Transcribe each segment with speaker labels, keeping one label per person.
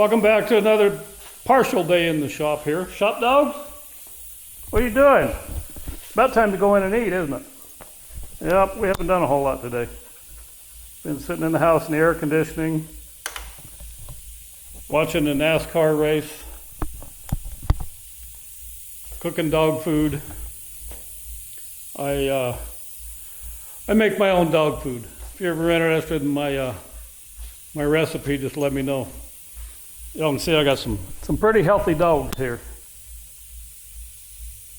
Speaker 1: Welcome back to another partial day in the shop here. Shop dogs? What are you doing? It's about time to go in and eat, isn't it? Yep, we haven't done a whole lot today. Been sitting in the house in the air conditioning, watching the NASCAR race, cooking dog food. I make my own dog food. If you're ever interested in my recipe, just let me know. You can see I got some pretty healthy dogs here.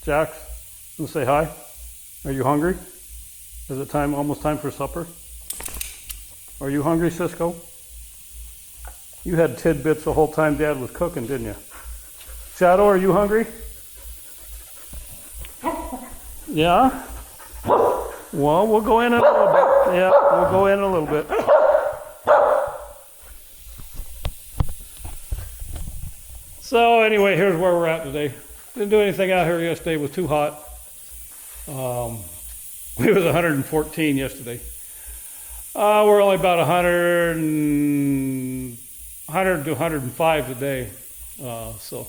Speaker 1: Jax, you say hi? Are you hungry? Is it time, almost time for supper? Are you hungry, Cisco? You had tidbits the whole time Dad was cooking, didn't you? Shadow, are you hungry? Yeah? Well, we'll go in a little bit. Yeah, we'll go in a little bit. So anyway, here's where we're at today. Didn't do anything out here yesterday. It was too hot. It was 114 yesterday. We're only about 100 to 105 today. So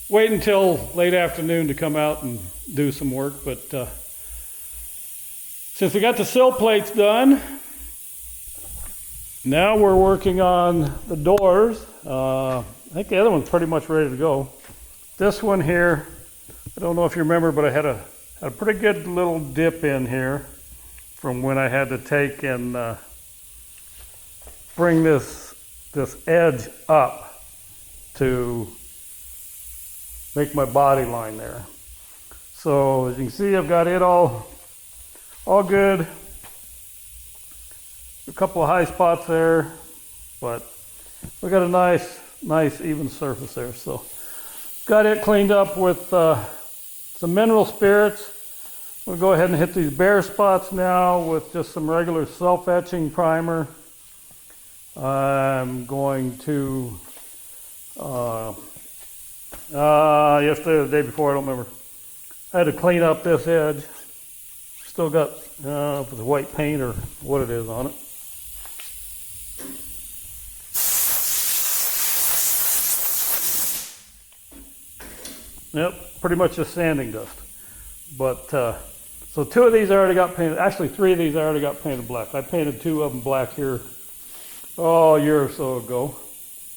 Speaker 1: wait until late afternoon to come out and do some work. But since we got the sill plates done, now we're working on the doors. I think the other one's pretty much ready to go. This one here, I don't know if you remember, but I had a pretty good little dip in here from when I had to take and bring this edge up to make my body line there. So as you can see, I've got it all good. A couple of high spots there, but we got a nice even surface there. So got it cleaned up with some mineral spirits. We'll go ahead and hit these bare spots now with just some regular self-etching primer. I'm going to yesterday or the day before, I don't remember, I had to clean up this edge. Still got the white paint or what it is on it. Yep, pretty much just sanding dust. But, so two of these I already got painted. Actually, three of these I already got painted black. I painted two of them black here, a year or so ago.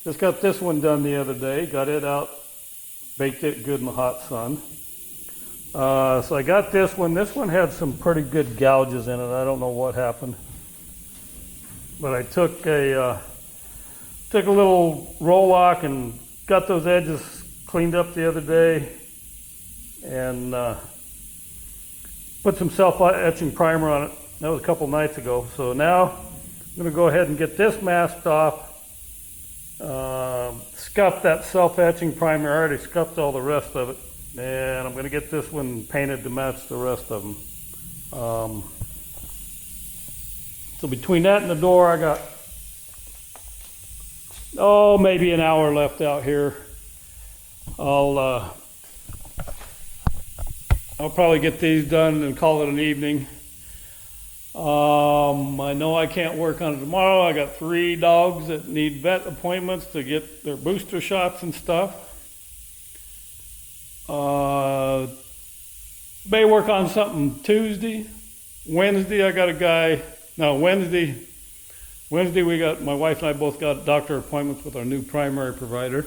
Speaker 1: Just got this one done the other day. Got it out, baked it good in the hot sun. So I got this one. This one had some pretty good gouges in it. I don't know what happened. But I took a little roll lock and got those edges cleaned up the other day and put some self-etching primer on it. That was a couple nights ago. So now I'm going to go ahead and get this masked off, scuff that self-etching primer. I already scuffed all the rest of it, and I'm going to get this one painted to match the rest of them. So between that and the door, I got maybe an hour left out here. I'll probably get these done and call it an evening. I know I can't work on it tomorrow. I got 3 dogs that need vet appointments to get their booster shots and stuff. May work on something Tuesday. Wednesday I got a guy. No, Wednesday we got, my wife and I both got doctor appointments with our new primary provider.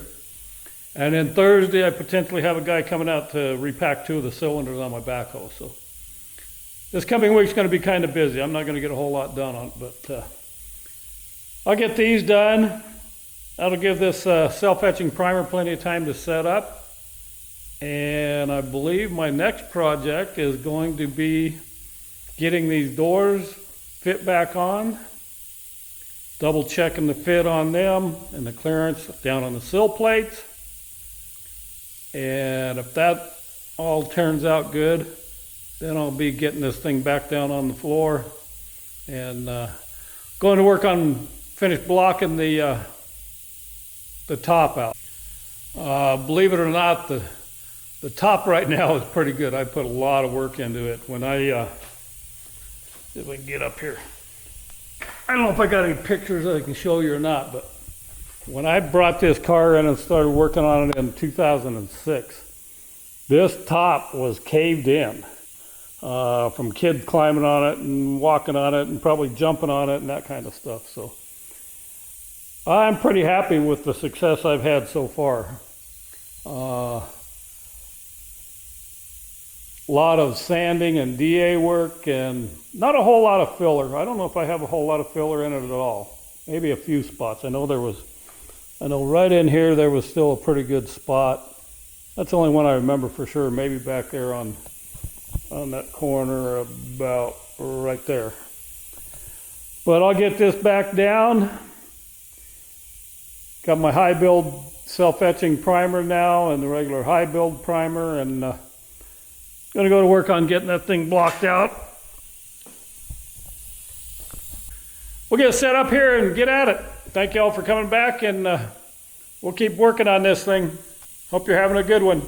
Speaker 1: And then Thursday, I potentially have a guy coming out to repack 2 of the cylinders on my backhoe. So this coming week's going to be kind of busy. I'm not going to get a whole lot done on it, but I'll get these done. That'll give this self-etching primer plenty of time to set up. And I believe my next project is going to be getting these doors fit back on, double checking the fit on them and the clearance down on the sill plates. And if that all turns out good, then I'll be getting this thing back down on the floor and going to work on finish blocking the top out. Believe it or not, the top right now is pretty good. I put a lot of work into it. When I see if we can get up here. I don't know if I got any pictures that I can show you or not, but When I brought this car in and started working on it in 2006, this top was caved in from kids climbing on it and walking on it and probably jumping on it and that kind of stuff. So I'm pretty happy with the success I've had so far. A lot of sanding and DA work and not a whole lot of filler. I don't know if I have a whole lot of filler in it at all. Maybe a few spots. I know right in here there was still a pretty good spot. That's the only one I remember for sure. Maybe back there on that corner about right there. But I'll get this back down. Got my high build self-etching primer now and the regular high build primer, and gonna go to work on getting that thing blocked out. We'll get set up here and get at it. Thank you all for coming back, and we'll keep working on this thing. Hope you're having a good one.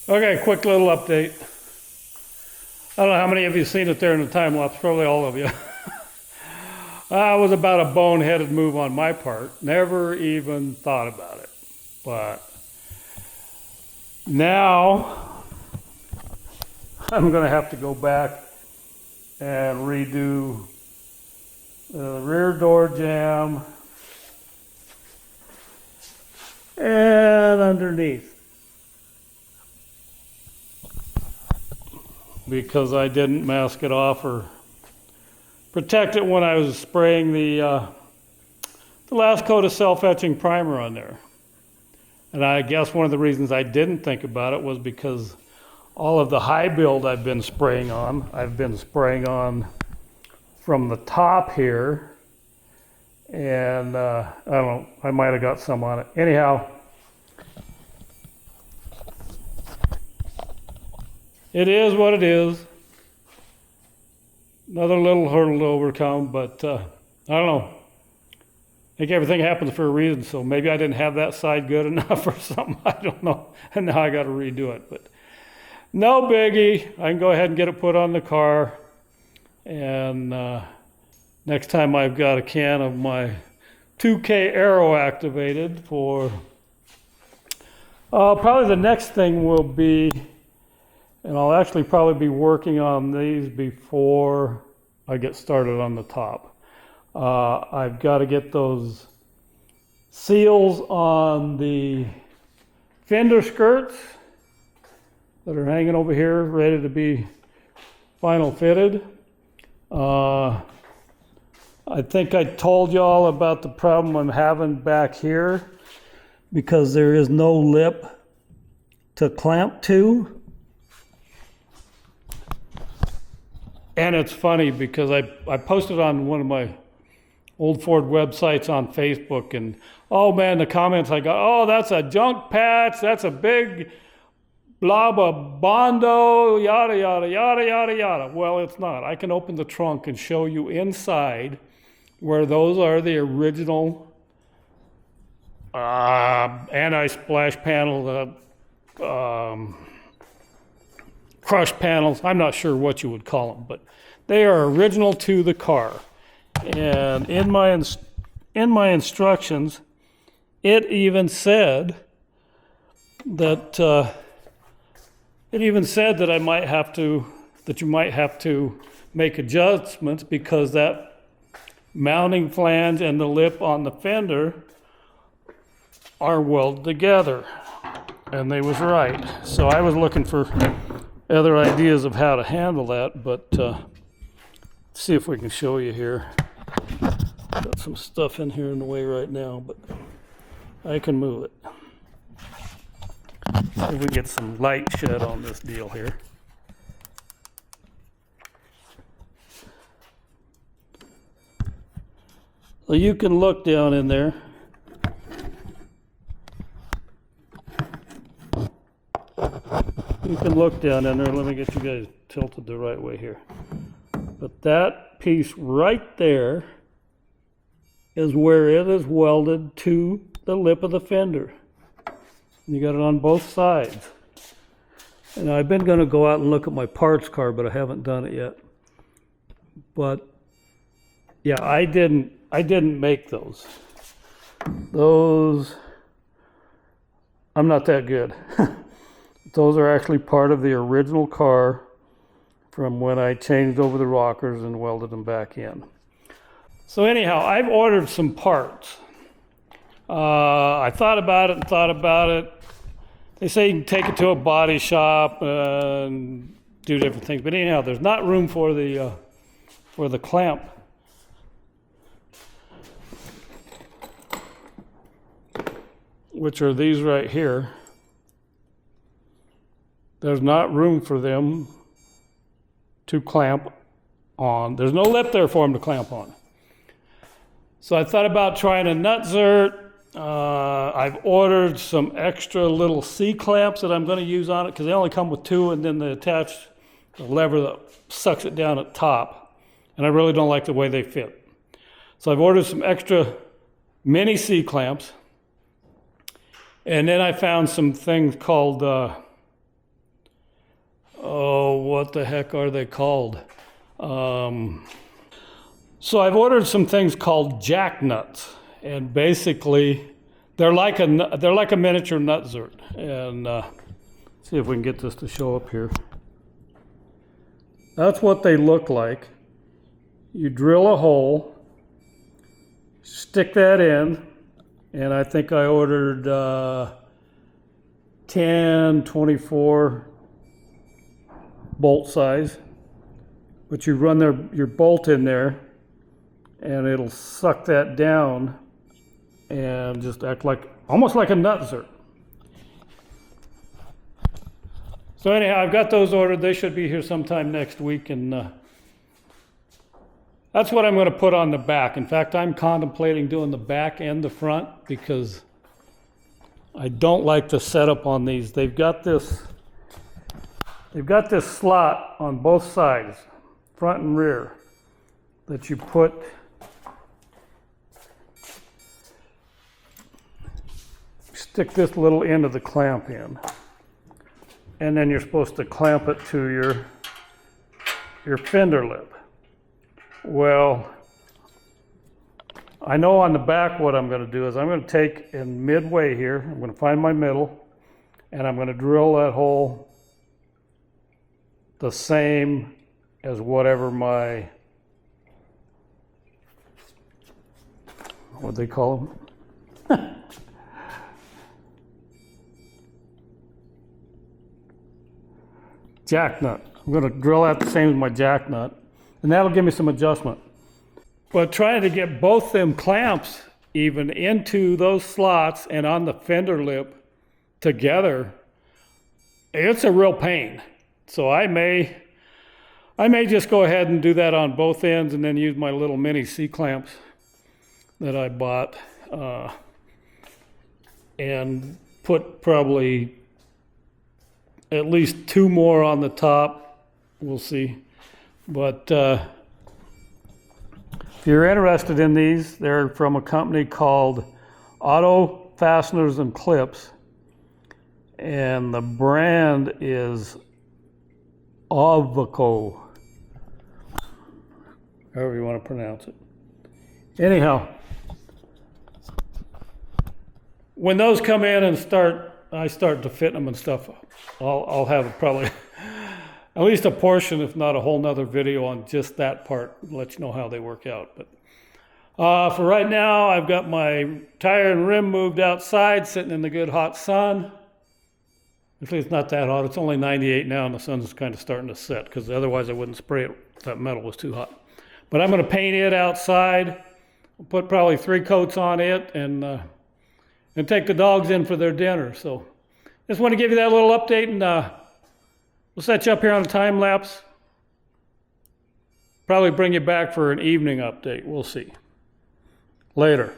Speaker 1: Okay, quick little update. I don't know how many of you have seen it there in the time lapse, probably all of you. It was about a boneheaded move on my part. Never even thought about it. But now I'm going to have to go back and redo the rear door jamb and underneath, because I didn't mask it off or protect it when I was spraying the last coat of self-etching primer on there. And I guess one of the reasons I didn't think about it was because all of the high build I've been spraying on from the top here, and I don't know, I might have got some on it. Anyhow, it is what it is. Another little hurdle to overcome, but I don't know. I think everything happens for a reason, so maybe I didn't have that side good enough or something. I don't know. And now I got to redo it. But no biggie. I can go ahead and get it put on the car. And next time I've got a can of my 2K Aero activated for... probably the next thing will be... And I'll actually probably be working on these before I get started on the top. I've got to get those seals on the fender skirts that are hanging over here, ready to be final fitted. I think I told y'all about the problem I'm having back here because there is no lip to clamp to. And it's funny because I posted on one of my old Ford websites on Facebook, and oh man, the comments I got, oh, that's a junk patch, that's a big blob of Bondo, yada, yada, yada, yada, yada. Well, it's not. I can open the trunk and show you inside where those are the original anti-splash panel, crush panels. I'm not sure what you would call them, but they are original to the car. And in my instructions, it even said that I might have to, that you might have to make adjustments because that mounting flange and the lip on the fender are welded together. And they was right. So I was looking for other ideas of how to handle that, but see if we can show you here. Got some stuff in here in the way right now, but I can move it. See if we get some light shed on this deal here. So you can look down in there. You can look down in there. Let me get you guys tilted the right way here. But that piece right there is where it is welded to the lip of the fender. You got it on both sides. And I've been going to go out and look at my parts card, but I haven't done it yet. But yeah, I didn't make those. Those, I'm not that good. Those are actually part of the original car from when I changed over the rockers and welded them back in. So anyhow, I've ordered some parts. I thought about it. They say you can take it to a body shop and do different things. But anyhow, there's not room for the clamp. Which are these right here. There's not room for them to clamp on. There's no lip there for them to clamp on. So I thought about trying a nutsert. I've ordered some extra little C-clamps that I'm going to use on it because they only come with two, and then they attach the lever that sucks it down at top. And I really don't like the way they fit. So I've ordered some extra mini C-clamps. And then I found some things called, what the heck are they called? So I've ordered some things called jack nuts, and basically they're like a miniature nutsert. And see if we can get this to show up here. That's what they look like. You drill a hole, stick that in, and I think I ordered 10, 24 bolt size. But you run your bolt in there, and it'll suck that down and just act like, almost like a nutsert. So anyhow, I've got those ordered. They should be here sometime next week, and that's what I'm going to put on the back. In fact, I'm contemplating doing the back and the front because I don't like the setup on these. They've got this slot on both sides, front and rear, that you stick this little end of the clamp in, and then you're supposed to clamp it to your fender lip. Well, I know on the back what I'm going to do is I'm going to take in midway here, I'm going to find my middle, and I'm going to drill that hole the same as whatever my, what they call them? Jack nut. I'm going to drill that the same as my jack nut. And that'll give me some adjustment. But trying to get both them clamps even into those slots and on the fender lip together, it's a real pain. So I may just go ahead and do that on both ends and then use my little mini C-clamps that I bought and put probably at least two more on the top. We'll see. But if you're interested in these, they're from a company called Auto Fasteners and Clips, and the brand is Avco, however you want to pronounce it. Anyhow, when those come in and I start to fit them and stuff, I'll have probably at least a portion, if not a whole nother video on just that part, let you know how they work out. But for right now, I've got my tire and rim moved outside, sitting in the good hot sun. Actually, it's not that hot. It's only 98 now, and the sun's kind of starting to set, because otherwise I wouldn't spray it if that metal was too hot. But I'm going to paint it outside. I'll put probably 3 coats on it and take the dogs in for their dinner. So just want to give you that little update, and we'll set you up here on a time lapse. Probably bring you back for an evening update. We'll see. Later.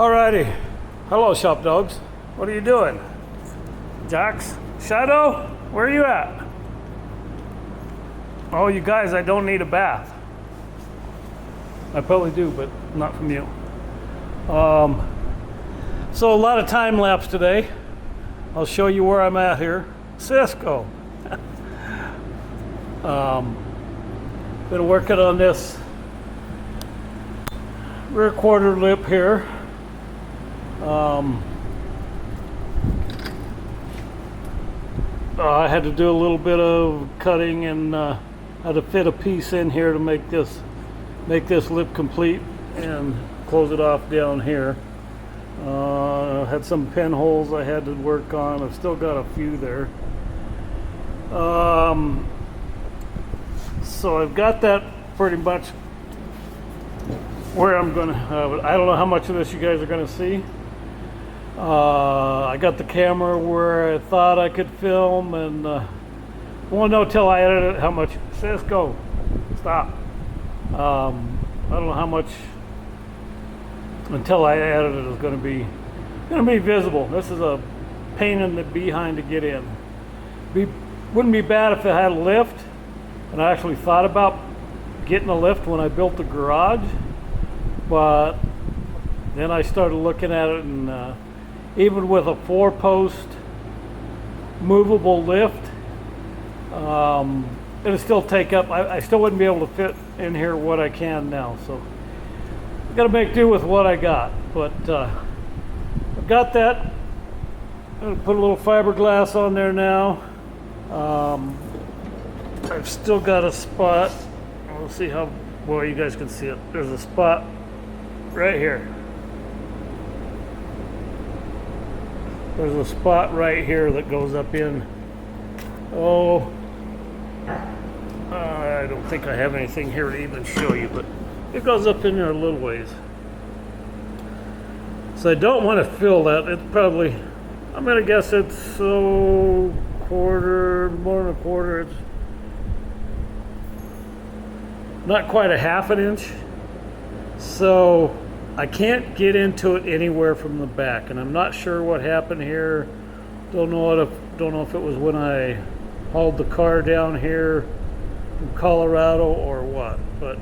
Speaker 1: Alrighty. Hello, shop dogs. What are you doing? Jax? Shadow? Where are you at? Oh, you guys, I don't need a bath. I probably do, but not from you. So a lot of time lapse today. I'll show you where I'm at here. Cisco. Been working on this rear quarter lip here. I had to do a little bit of cutting and had to fit a piece in here to make this lip complete and close it off down here. Had some pinholes I had to work on. I've still got a few there. So I've got that pretty much where I'm gonna have it. I don't know how much of this you guys are gonna see. I got the camera where I thought I could film, and won't know till I edit it how much. Cisco, stop. I don't know how much until I edit it is going to be visible. This is a pain in the behind to get in. Wouldn't be bad if it had a lift, and I actually thought about getting a lift when I built the garage, but then I started looking at it, and even with a 4-post movable lift, it'll still take up. I still wouldn't be able to fit in here what I can now, so I've got to make do with what I got. But I've got that. I'm going to put a little fiberglass on there now. I've still got a spot. We'll see how well you guys can see it. There's a spot right here. There's a spot right here that goes up in. I don't think I have anything here to even show you, but it goes up in there a little ways. So I don't want to fill that. It's probably, I'm going to guess it's more than a quarter. It's not quite a half an inch. So I can't get into it anywhere from the back, and I'm not sure what happened here. Don't know if it was when I hauled the car down here from Colorado or what, but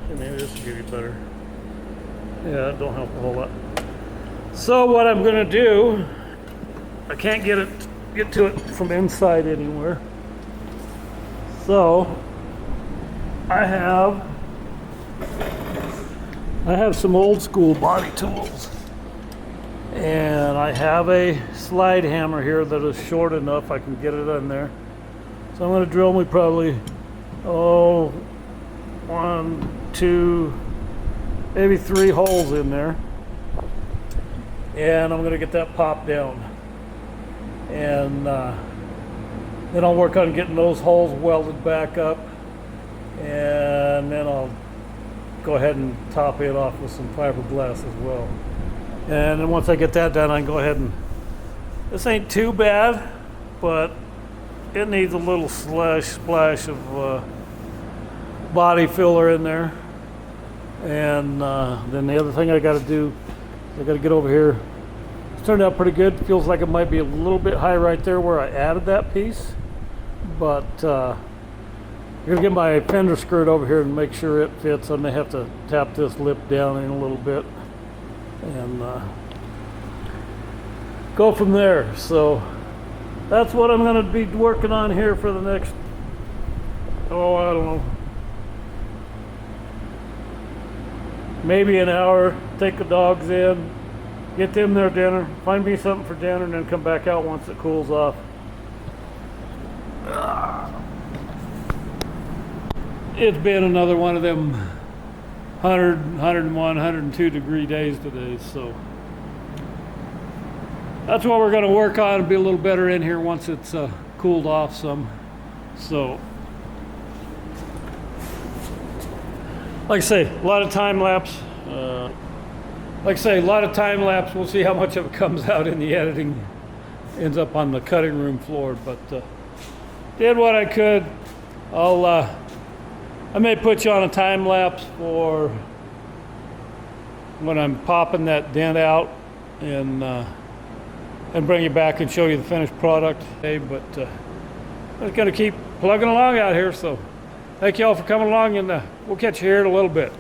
Speaker 1: maybe this will give you better. Yeah, it don't help a whole lot. So what I'm gonna do, I can't get to it from inside anywhere. So I have some old school body tools, and I have a slide hammer here that is short enough I can get it in there. So I'm going to drill me probably 1, 2, maybe 3 holes in there, and I'm going to get that popped down, and then I'll work on getting those holes welded back up, and then I'll go ahead and top it off with some fiberglass as well. And then once I get that done, I can go ahead and, this ain't too bad, but it needs a little splash of body filler in there. And then the other thing I got to do, I got to get over here. It's turned out pretty good. Feels like it might be a little bit high right there where I added that piece, but I'm gonna get my fender skirt over here and make sure it fits. I may have to tap this lip down in a little bit and go from there. So that's what I'm gonna be working on here for the next, I don't know, maybe an hour. Take the dogs in, get them their dinner, find me something for dinner, and then come back out once it cools off. It's been another one of them 100, 101, 102 degree days today, so that's what we're going to work on and be a little better in here once it's cooled off some. So, like I say, a lot of time lapse. We'll see how much of it comes out in the editing, ends up on the cutting room floor, but did what I could. I may put you on a time lapse for when I'm popping that dent out and bring you back and show you the finished product. Okay, but I'm going to keep plugging along out here. So thank you all for coming along, and we'll catch you here in a little bit.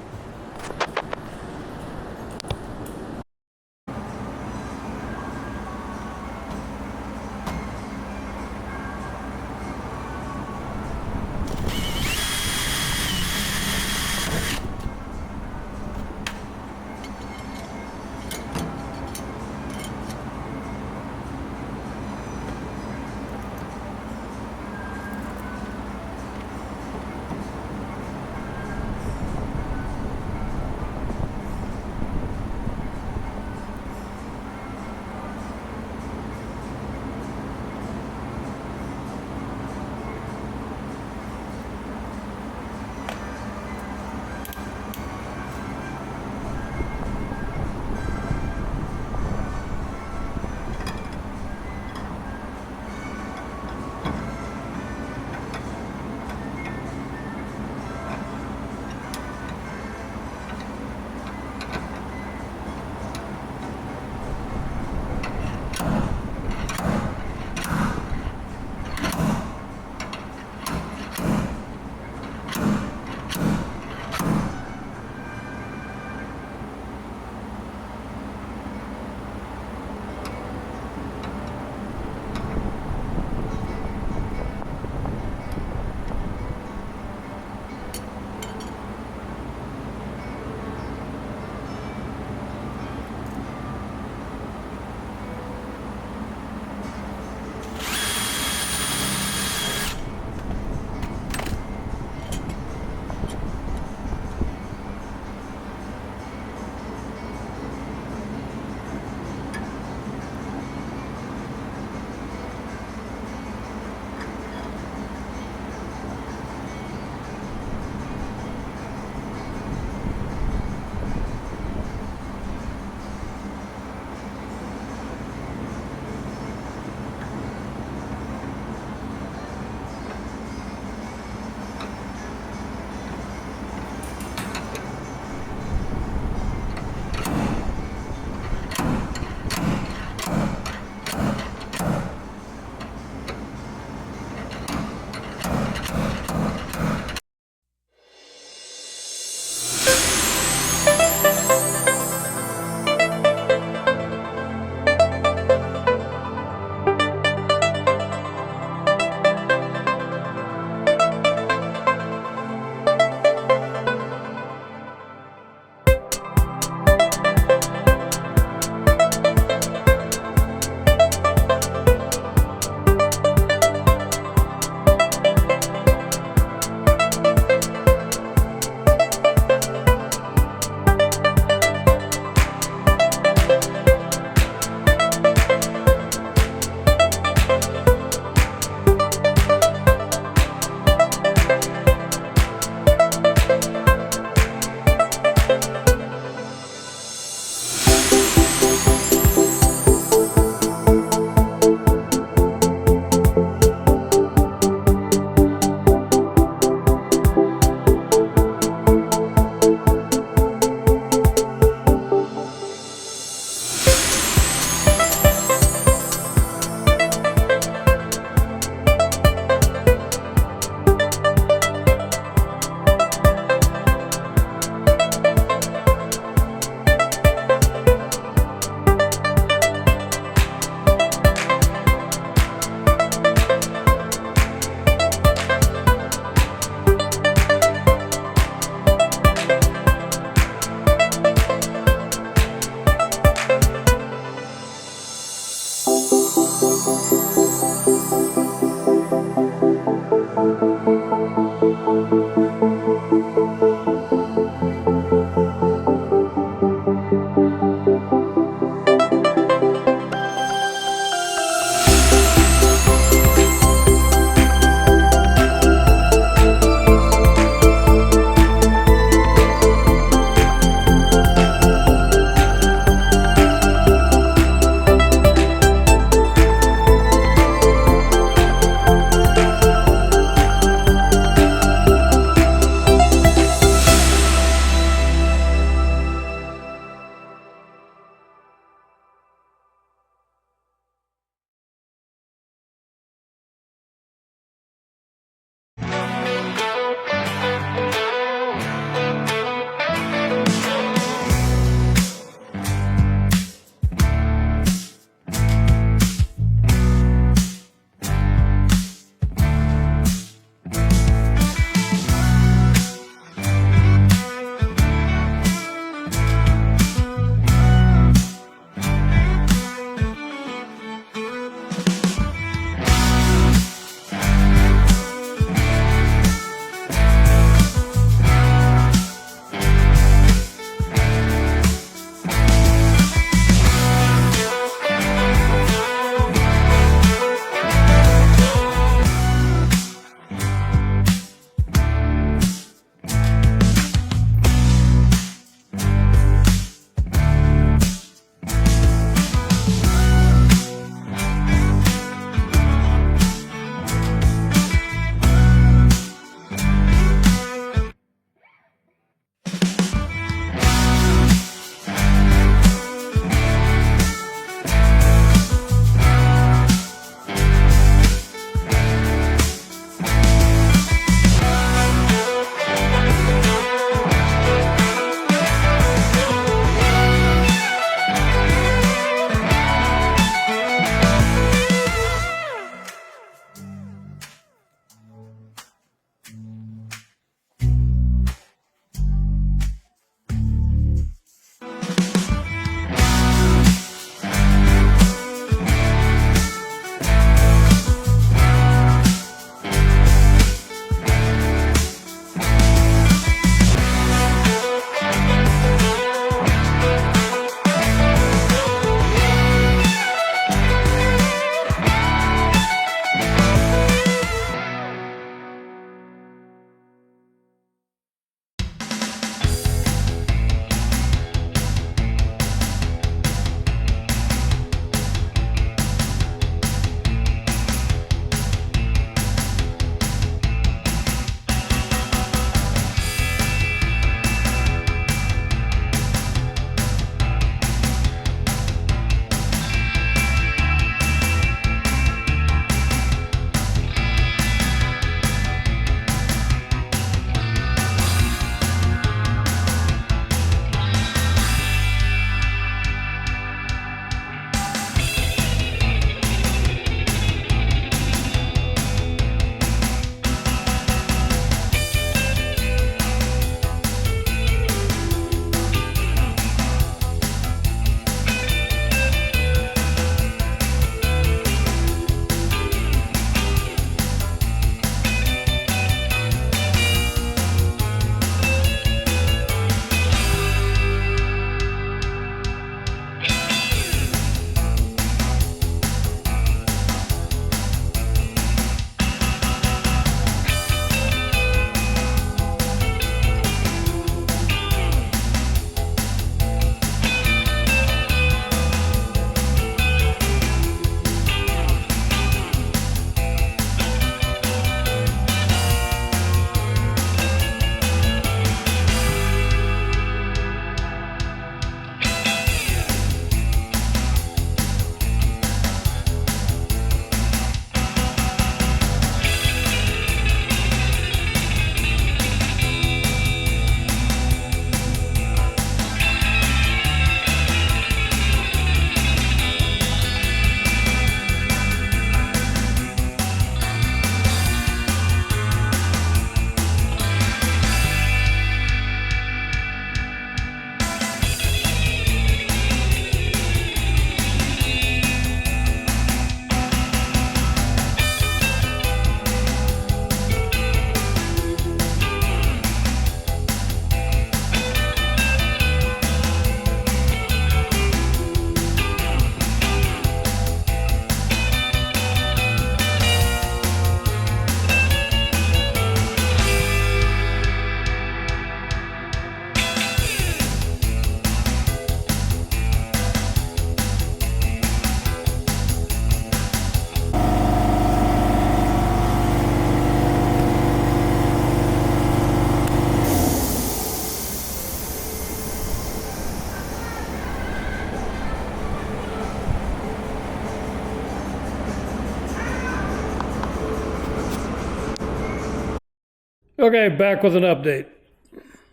Speaker 1: Okay, back with an update.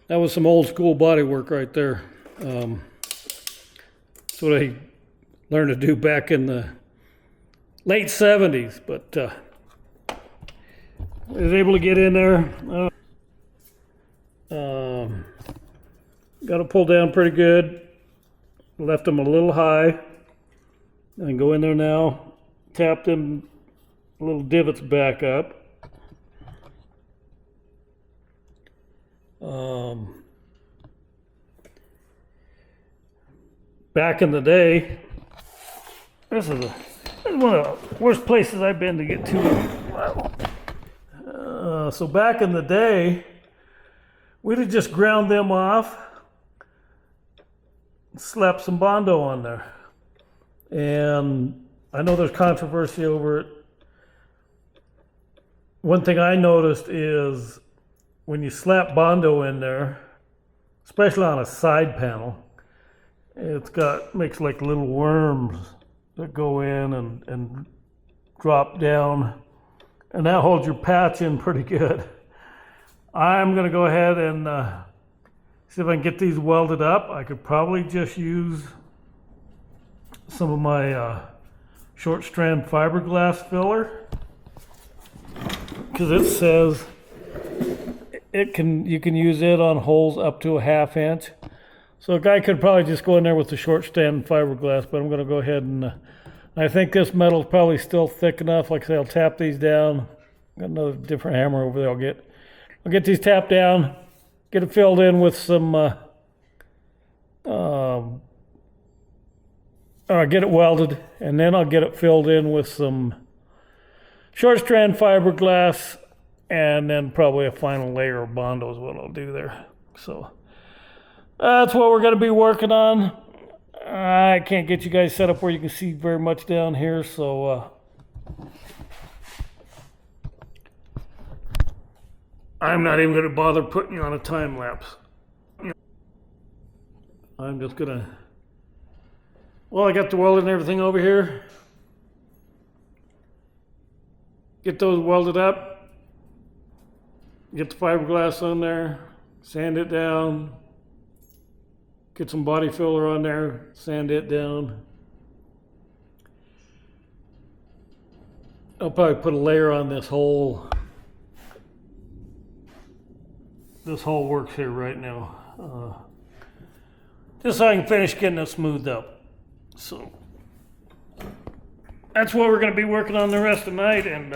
Speaker 1: That was some old school body work right there. That's what I learned to do back in the late 70s, but I was able to get in there. Got it pulled down pretty good. Left them a little high. And go in there now. Tap them little divots back up. Back in the day, this is one of the worst places I've been to get to. So back in the day, we'd have just ground them off, slapped some Bondo on there. And I know there's controversy over it. One thing I noticed is when you slap Bondo in there, especially on a side panel, makes like little worms that go in and drop down, and that holds your patch in pretty good. I'm gonna go ahead and see if I can get these welded up. I could probably just use some of my short strand fiberglass filler, because it says you can use it on holes up to a 1/2 inch. So a guy could probably just go in there with the short strand fiberglass, but I'm going to go ahead and I think this metal's probably still thick enough. Like I say, I'll tap these down. Got another different hammer over there. I'll get these tapped down, get it filled in with some get it welded, and then I'll get it filled in with some short strand fiberglass, and then probably a final layer of Bondo is what I'll do there. So that's what we're going to be working on. I can't get you guys set up where you can see very much down here, so I'm not even going to bother putting you on a time lapse. I'm just going to, well, I got the welding and everything over here. Get those welded up. Get the fiberglass on there. Sand it down. Get some body filler on there, sand it down. I'll probably put a layer on this whole works here right now. Just so I can finish getting it smoothed up. So that's what we're going to be working on the rest of the night, and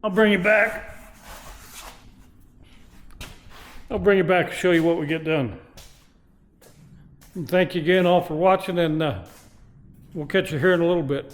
Speaker 1: I'll bring you back. I'll bring you back and show you what we get done. And thank you again all for watching, and we'll catch you here in a little bit.